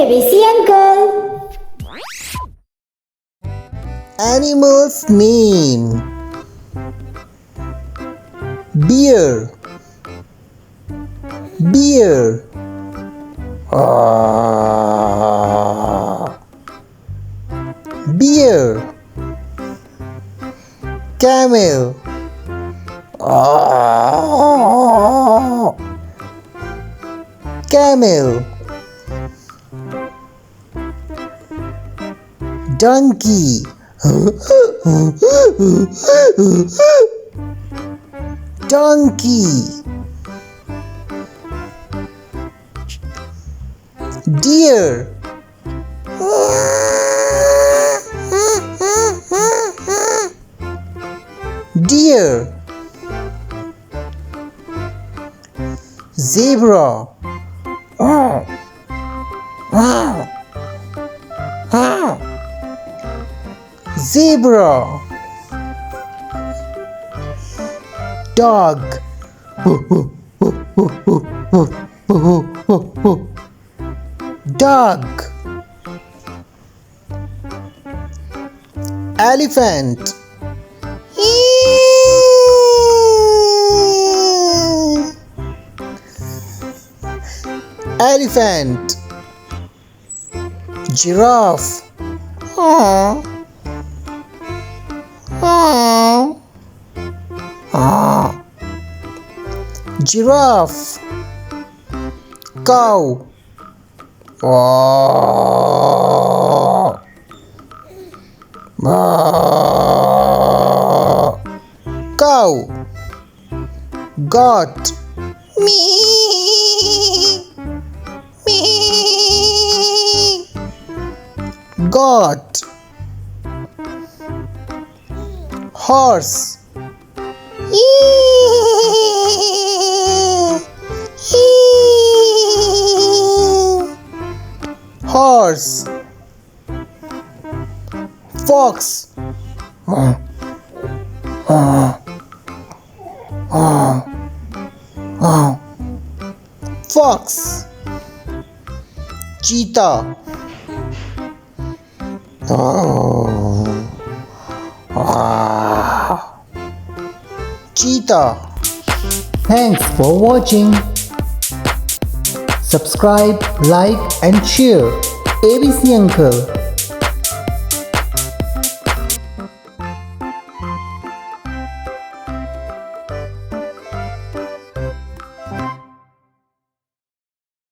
ABC Uncle. Animal's name: Bear. Bear. Bear. Camel. Camel. Donkey. Donkey. Deer. Deer. Zebra. Zebra. Dog. Dog. Elephant. Elephant. Giraffe. Giraffe. Cow. Cow. Goat. Goat. Horse. Horse. Fox. Fox. Cheetah. Cheetah. Thanks for watching. Subscribe, like and share. ABC Uncle.